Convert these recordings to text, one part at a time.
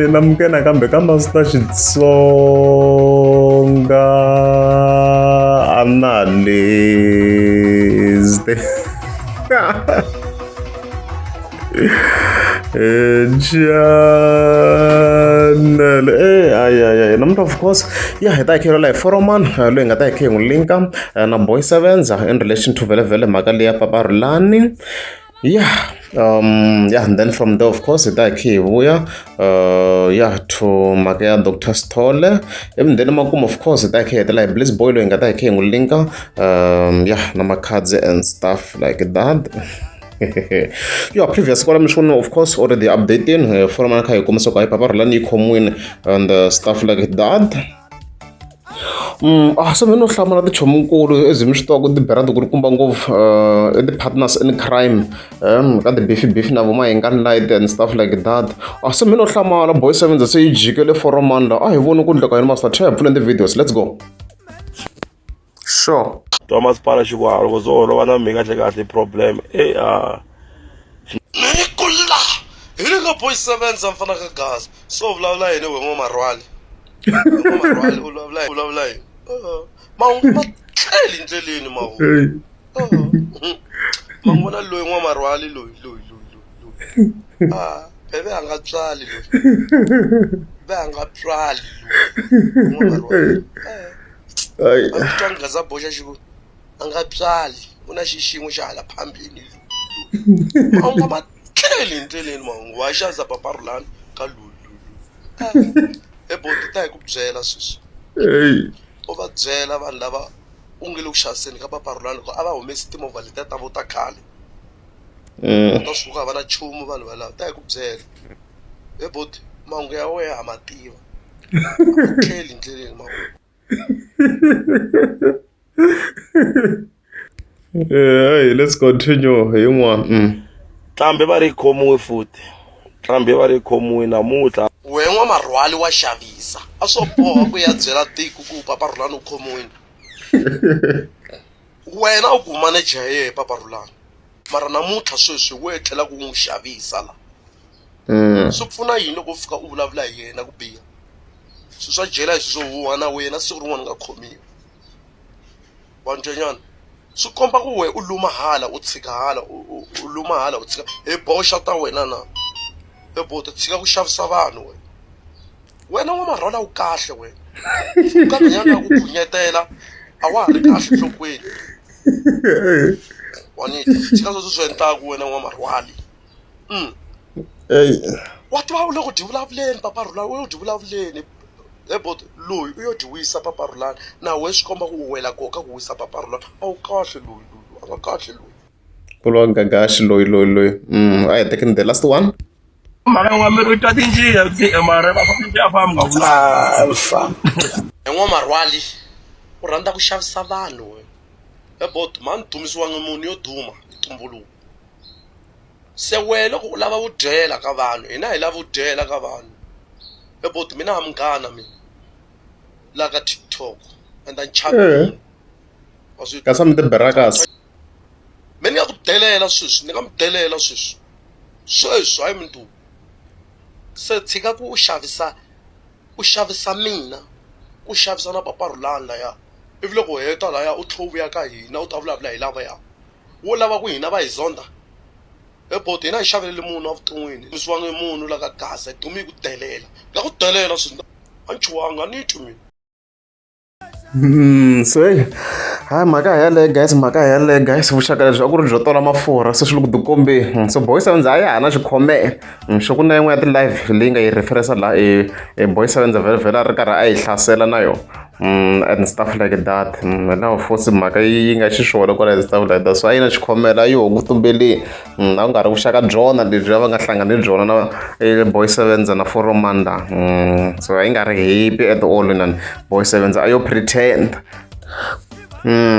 namukena kambe ka Master Xitsonga analyst. Channel number of course hita hi like Foroman loyi nga ta hi n'wi linka na Boy Sevenza in relation to vele mhaka leyi ya Paparulani. And then from there of course hita hi hi vuya to mhaka ya Dr. Sithole, and then makumu of course hita hi hetela hi Bliss Boy loyi nga ta hi n'wi linka na makhadzi and stuff like that. Previous call I'm of course already updating for my kai kuma so kai Paparulani commune and stuff like that. So meno hlamala ti chomunkulu ezimishitoko ti beranda ku ri kumba ngopfu the partners in crime ka the beef na voma Hanging Light and stuff like that. So meno hlamala Boy Sevenza se yi jikele for Romanda hi vona ku ndleka yini master tap in the videos. Let's go. Sure. Thomas Parashwaro was all over the mega problem. Nikula! Hilika Boy Sevenza mfana ka gas. So vlavla yini we mo marwali. Mo marwali ulavla. Matleli ndleleni mawu. Mangona loyi ngo marwali loyi. Bebe anga tswali loyi. Bebe anga tswali loyi. Ngo marwali. Angitanga za bosha xiku angatswali una xixin'we xa hala phambili anga matleli ndleleni mahungu wa xaza Paparulani ka lulu eboti ta hi ku byela sweswi u va byela vanhu lava u nge le ku xaviseni ka Paparulani ko a va humesi timovha letiya ta vo ta khale ta suka a va na nchumu vanhu valava ta hi ku byela eboti mahungu ya wena ha ma tiva matleli ndleleni mahungu. Let's continue. Tlambe va ri khomiwe futhi. Tlambe va ri khomiwe namuntlha. Wen'wa marwali wa xavisa. A swo boha ku ya byela tiko ku Paparulani u khomiwile. Wena u ku manager ye Paparulani. Mara namuntlha sweswi we tlhela ku n'wi xavisa la. Swi pfuna yini loko u fika u vulavula hi yena ku biha? Swa jela hi swo huwa na wena siku rin'wana nga khomiwa. Wanjanyana swi komba ku we u luma hala u tshika hala u luma hala u tshika hi boxa ta wena na bota tshika ku xavisa vanhu wena wa marwala u kahle wena ka nyana ku phunyetela a wa ha ri kahle nhlokweni wani tshika swo endla ku wena wa marwali wa tiva u loko divulavuleni Paparulani u divulavuleni ebot loyi u yo diwisa Paparulani na we swi komba ku wela koka ku wisa Paparulani a wu kahle loyi a nga kahle loyi kulwa ngagashi loyi I taking the last one mara wa mi rita tinjiya ti mara va ya famba nga vula en'wa marwali u rhandza ku xavisa vanhu ebot man dumisiwanga munhu yo duma tumbuluko se we loko u lava vu dyela ka vanhu hina hi lava vu dyela ka vanhu ebot mina hamngana mina la ka TikTok and then chat ka some the barakas mina ya ku delela sweswi ni nga mi delela sweswi hayi mntu se tshika ku u xavisa mina ku xavisa na Paparulani laya ivi loko heta laya u tlhovuya ka hina u ta vulavula hi lava ya wo lava ku hina va hi zonda ebot hina hi xavelele munhu a vuton'wini misiwangi munhu la ka gasa hi dumi ku delela nga ku delela swinene a nchuwanga ni twi mina so mhaka yaleyo guys vuxaka lebyi a ku ri byo tola mafurha se swi le ku tikombe so Boy Sevenza a ya ha na xikhome xo ku na yin'we ya ti-live leyi nga yi referensa laha Boy Sevenza vhele a ri karhi a yi hlasela na yona and stuff like that now force mhaka yi nga xiswona kwala stuff like that so a yi na xikhomela yi hungu tumbeli a ku nga ri vuxaka byona lebyi va nga hlangani byona na Boy Sevenza na Foromanda so a yi nga ri happy at all na Boy Sevenza a yo pretend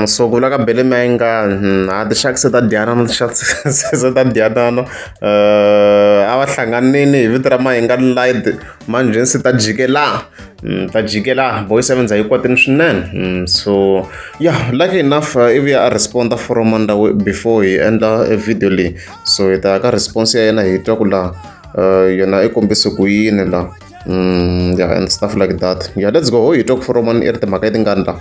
so kula ka bele menga a ti xakise ta Diana ti xakise ta Diana a va hlanganini hi vito ra Hanging Light manjhe se ta jikela Boy Sevenza yi kotini swinene so yeah lucky enough if you responda from before hi endla a video leyi so hi ta ka response ya yena hi twa ku la yona I kombise ku yini la. Yeah, and stuff like that. Yeah, let's go. You talk for one ear timhaka leti nga ni la.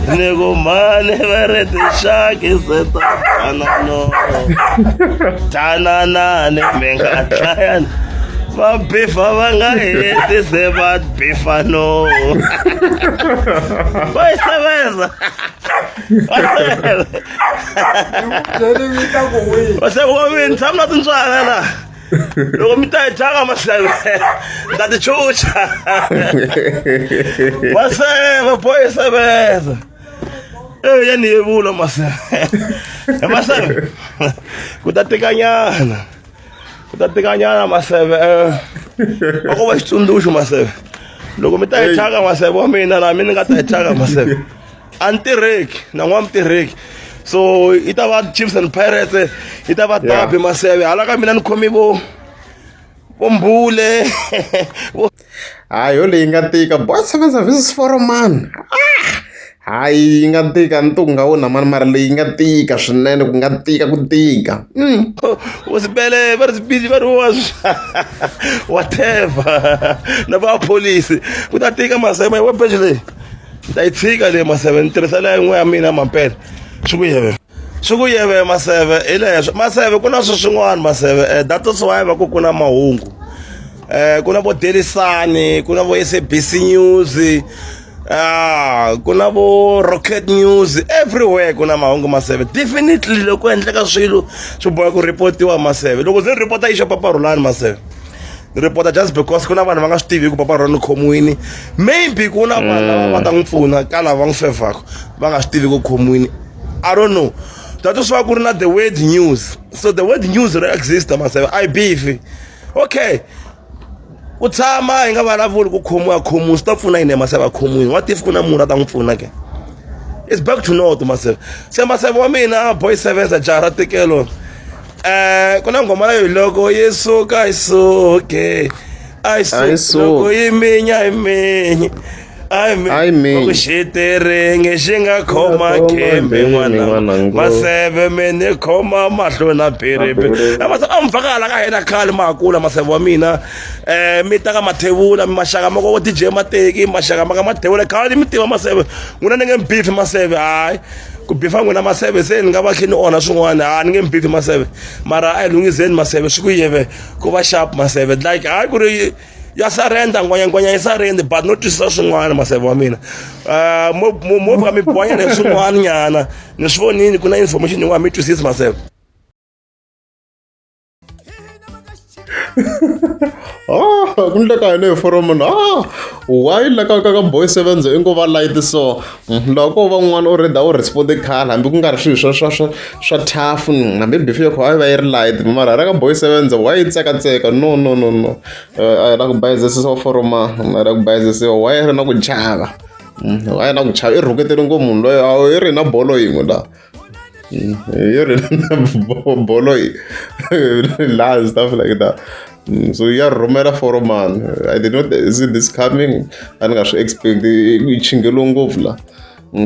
Nego mane vere tixaki seta tanano tananane menga tlaya va bifa va nga heti se va bifa no va iseveza va mina tshama na tintswala la loko mi ta yi thyaka maseve ta ti chucha maseve boy iseveza ya ni yevula maseve maseve ku ta tekanyana maseve va ko va xitsundzuxo maseve loko mi ta yi thyaka maseve wa mina na mina ni nga ta yi thyaka maseve a ni tirheki na n'wamtirheki so yi ta va Chiefs and Pirates yi ta va derby maseve hala ka mina ni khomi vo Mbule Hayi yo leyi nga tika Boy 7 versus Foreman. Hayi yi nga tika ntungu nga wona mani mara leyi nga tika swinene ku nga tika ku tika. Usibele va ri busy va ri whatever na va police ku ta tika maseve wa page leyi ta yi tshika leyi maseve ni tirhisa leyi n'we ya mina mampela swi ku yeve maseve hi leswo maseve ku na swi swin'wana maseve that's why va ku na mahungu ku na vo Daily Sun ku na vo SABC News ku na vo Rocket News everywhere ku na mahungu maseve definitely loko endleka swilo swi boha ku reportiwa maseve loko ndzi report yi xa paparulani maseve ni report just because ku na vanhu va nga swi tivi ku paparulani khomiwini maybe ku na vanhu lava va ta n'wi pfuna ka lava va n'wi fevhaka va nga swi tivi ku khomiwini I don't know. That's why we're not the word news. So the word news exists, maseve. I beef. Okay. Utama inga valavuli ku khomiwa khomu swi ta pfuna yini maseve khomiwini. What if kuna munhu a ta n'wi pfuna ke? It's back to north maseve. Se maseve wa mina Boy 7 jara tekelo. Kuna ngoma leyo loko Yesu ka isoke. Loko iminya. I mean, Kushitere, Shinga Koma, Kembe, Maseve, Mene, Koma, Maslona, Peribe. I'm Fagala, I had a Kalma, Kula, Masavamina, Mitaka Matevula, Mashagamago, DJ Mategi, Mashagamate, called him to myself. When I can beat myself, I could be found when I'm myself saying, Gavakin on a swan, and again beat myself. Mara, I lose in myself, Squeeve, Kova Sharp, myself, like I could. Ya sarenda ngonya sarenda but not just swin'wana maseve wa mina mo va mi bonya na swin'wana nyana ni swi vonini ku na information yin'wana mi twisisa maseve ku ndleka yini hi Foreman why laka ka Boy 7 i ngo va light so loko van'wana already a wu responde khale hambi ku nga ri swilo swa tough hambi beef yo kha va yi ri light mara ra ka Boy 7 why yi tsekatseka no a la ku bayizisiwa Foreman a la ku bayizisiwa why ri na ku chava why na ku chava i rhuketele ngo munhu loyi a yi ri na bolo yin'we la yi ri na bolo la stuff like that. So yeah, Romero Foreman. I did not see this coming. I didn't expect the Chingelongovla.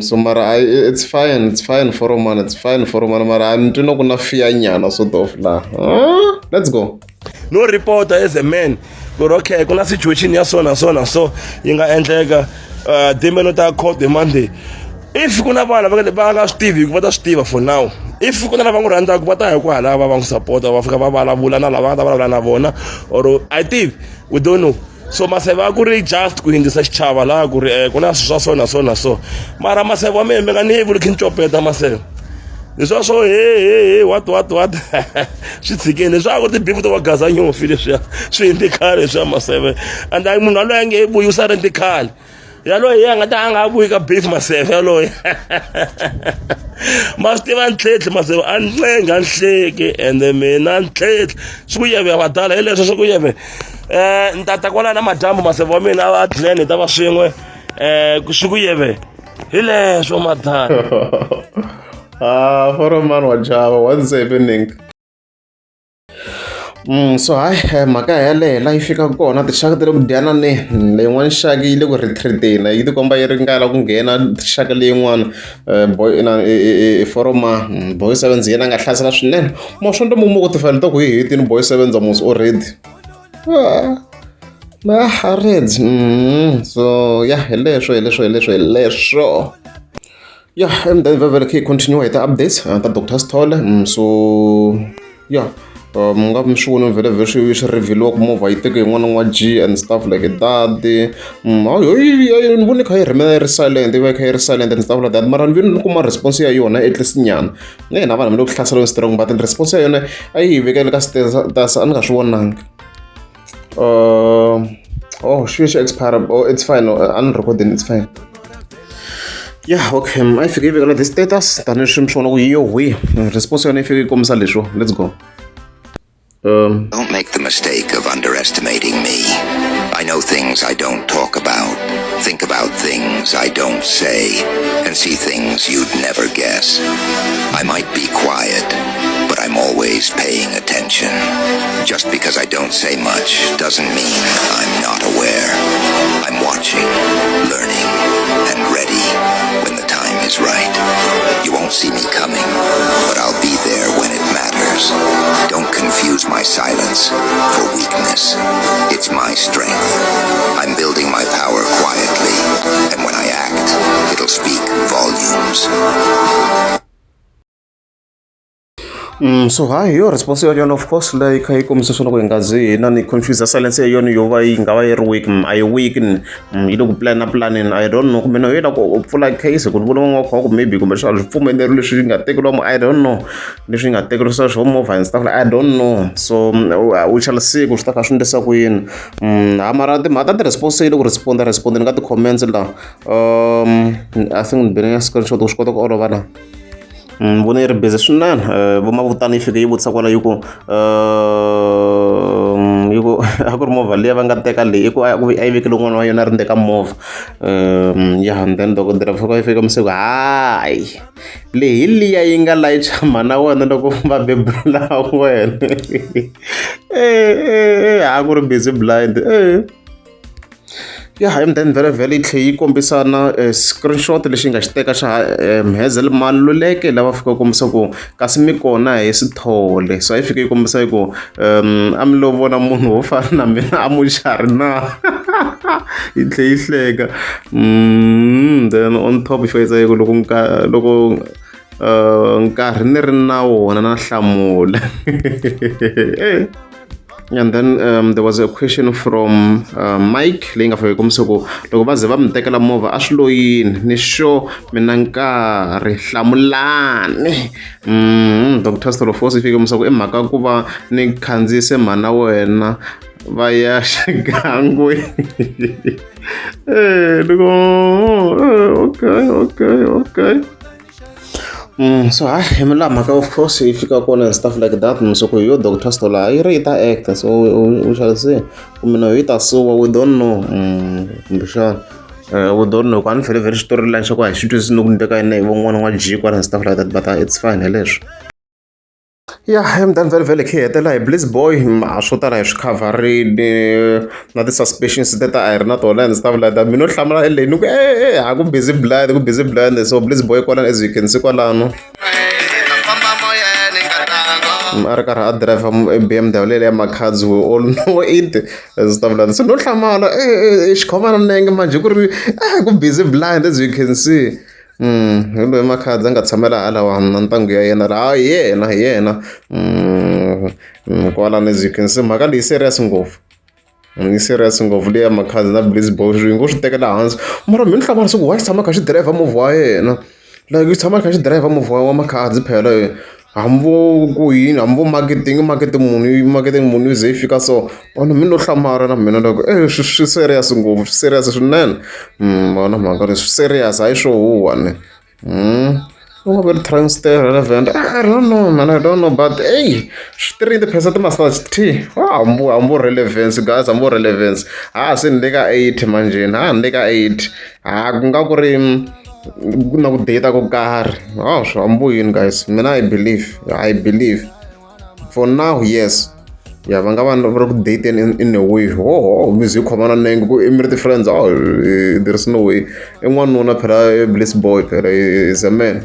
So Mara, it's fine Foreman. It's fine Foreman. Mara, I'm not gonna fear nyana sort of la. Let's go. No reporter is a man. But okay, kuna situation ya so yinga endleka demon not call the Monday. If kuna vana va nga swi tivi va ta swi tiva for now. If kuna lava n'wi rhandzaka va ta ya kwala lava va n'wi support va fika va vulavula na lava nga ta vulavula na vona or I think we don't know. So maseve a ku ri just ku hindzisa xichava laha ku ri ku na swilo swa so mara maseve wa mina mi nga ni vuli khi ni copeta maseve leswiya swo he what swi tshikeni leswiya ku tibifu to va gaza nyofi leswiya swi endli khale leswiya maseve and munhu yaloye a nge he vuyi u sa renti khale yaloye a nga ta a nga vuyi ka beef maseve yaloye ma swi tiva ntlhetlhi maseve a ncenga nhleki ende mina ntlhetlhi swi ku yeve vadala hi leswo swi ku yeve ni ta kwala na madyambu maseve wa mina a tlhela ni ta va swin'we swi ku yeve hi leswo madala Foreman wa Java, what's happening? So hayi mhaka yaleyo la yi fikaka kona tinxaka ta le ku dyanani leyin'wana xaka yi le ku retreat-eni yi tikomba yi ringala ku nghena xaka leyin'wana foroma boy 7 yena a nga hlasela swinene swo ndzi mumu ku tifayele ta ku hi hetini boy 7 zamus already a reds so ya hi leswo yeah and then vele khe continue hi ta-updates ta Dr Sithole so yeah nga mi swi vona vhele swi revheliwa ku movha yi teke yin'wana n'wa G and stuff like that ni voni kha yi rhimela yi ri silent yi va yi kha yi ri silent and stuff like that mara ni vi ni kuma response ya yona at least nyana na hina vanhu mi le ku hlaseriweni strong but response ya yona a yi hi vekele ka status a ni nga swi vonangi swi expire it's fine I'm recording it's fine yeah okay a yi fike yi vekela the status tanihi swi mi swi vona ku yi yo response ya yona yi fike yi kombisa leswo let's go. Don't make the mistake of underestimating me. I know things I don't talk about, think about things I don't say, and see things you'd never guess. I might be quiet, but I'm always paying attention. Just because I don't say much doesn't mean I'm not aware. I'm watching, learning, and ready when the time is right. You won't see me coming, but I'll be there when it matters. Don't confuse my silence for weakness. It's my strength. I'm building my power quietly, and when I act, it'll speak volumes. So hayi yo response ya yona of course la yi kha yi kombisa swona ku hi nga zi hina ni confuse silence ya yona yo va yi nga va yi ri weak a yi weak yi le ku planning I don't know kumbe no yi la ku pfula case ku ni vona van'wana kha ku maybe kumbe swi pfumeleri leswi yi nga tekeriwa I don't know leswi yi nga tekerisa swo movha and stuff like I don't know so we shall see ku swi ta kha swi endlisa ku yini mara timhaka ta ti-response yi le ku responda ni ka ti-comments la I think ni bene ya screenshot ku swi kota ku olova la vona yi ri busy swinene vo mavutana yi fike yi vutisa kwala yi ku a ku ri movha leyi va nga teka leyi a yi vekele n'wana wa yona ri ndeka movha and then dokodela fika yi fika masiku hayi leyi liya yi nga layicha mhana wena loko va bebula wena a ku ri busy blind and then vhele yi tlhe yi kombisana screenshot lexi nga xi teka xa Mhezele Maluleke lava fika kombisa ku kasi mi kona hi Sithole so a yi fike yi kombisa yi ku a mi lo vona munhu wo fana na mina a muxari na yi tlhe yi hleka then on top yi fika yi tsaka ku loko nkarhi ni ri na wona na hlamula and then there was a question from Mike leyi nga fika kombisa ku loko va ze va mi tekela movha a swi lo yini ni sure mina nkarhi hlamulani Dr Sithole Force yi fike kombisa ku i mhaka ku va ni khandziyise mhana wena va ya xigangweni okay so hayi mi la mhaka of course yi fika kona and stuff like that so ku yo Dr Sithole yi ri yi ta actor so we shall see kumbe no yi ta suwa we don't know kumbexana we don't know ku a ni very storyline xa ku a hi xi twisisi no ku ndeka yina hi von'wana n'wa G kwala and stuff like that but it's fine hi leswo and then vhele khe hetela hi Bliss Boy swo tala hi swi coverini na ti-suspicions teta a hi ri na tona and stuff like that mina no hlamula leyi ni ku ha ku busy blind so Bliss Boy kwalano as you can see kwalano a ri karhi a drive BMW leyi ya makhadzi we all know it and stuff like that so no hlamala xikhomana nenge manje ku ri ku busy blind as you can see loyi makhadzi a nga tshamela hala na ntangu ya yena la hi yena kwalano as you can see mhaka leyi serious ngopfu leyi ya makhadzi na Bliss Boy swi ngo swi tekela hansi mara mi ni hlamala swa ku wa xi tshama kha xi driver movha wa yena like yi tshama kha xi driver movha wa makhadzi phela hambo ku yini hambo marketing munhu yi ze yi fika so ona mi no hlamala na mina loko swi serious ngopfu swi serious swinene vona mhaka leswi serious hayi swo huwa very relevant I don't know man I don't know but hey 30% must hambo relevance guys hambo relevance se ni le ka 8 manjeni ni le ka 8 ku nga ku ri na ku data ko karhi swi hambo yini guys mina I believe for now yes ya va nga va ri ku date in a way mi ze khomana nenge ku i mi ri ti-friends there is no way i n'wanuna phela i bliss boy phela is a man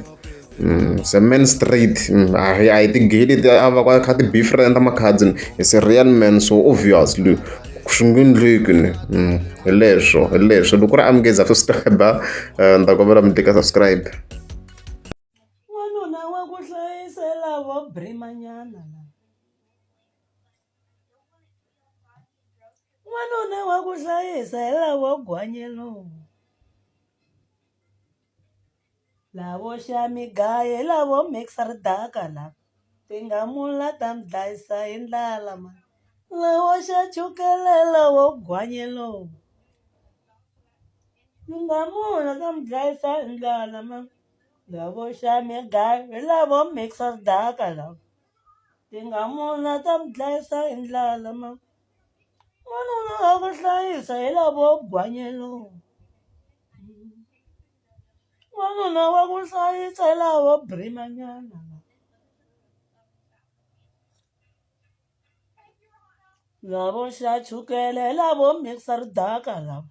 is a man straight a hi ti-gay leti a va ka kha ti-befriend ma-cousin is a real man so obviously swi nge endleki ni hi leswo loko ku ri amukeza subscribe ni ta kombela mi teka subscribe. N'wanuna wa ku hlayisela vo brimanyana la. N'wanuna wa ku hlayisela vo gwanyelo. Lavo xa migaye lavo mixer daka la. Tingamula ta mi dlayisa hi ndlala ma. Lavo xa chukele lavo gwanyelo. Tingamula ta mi dlayisa hi ndlala ma. Lavo xa migaye lavo mixer daka la. Tingamula ta mi dlayisa hi ndlala ma. N'wanuna wa ku hlayisa hi lavo gwanyelo. N'wanuna wa ku hlayisa hi lavo brimanyana. Lavo xa chukele hi lavo mixer daka lava.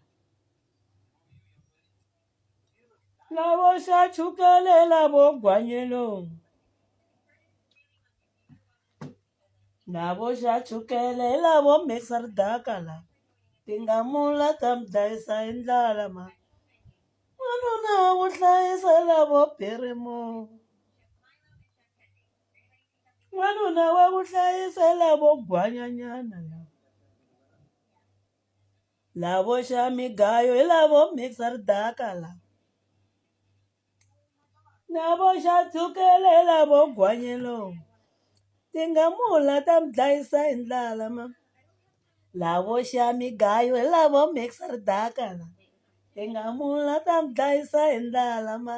Lavo xa chukele hi lavo gwanyelo. Lavo xa chukele hi lavo mixer daka lava. Tingamula ta mi dlayisa hi ndlala ma. N'wanuna wa ku hlayisa hi lavo birimo. N'wanuna wa ku hlayisa hi lavo gwanyanyana lava. Lavo xa migayo hi lavo mixer daka lava. Lavo xa chukele hi lavo gwanyelo. Tingamula ta mi dlayisa hi ndlala ma. Lavo xa migayo hi lavo mixer daka lava. Tingamula ta mi dlayisa hi ndlala ma.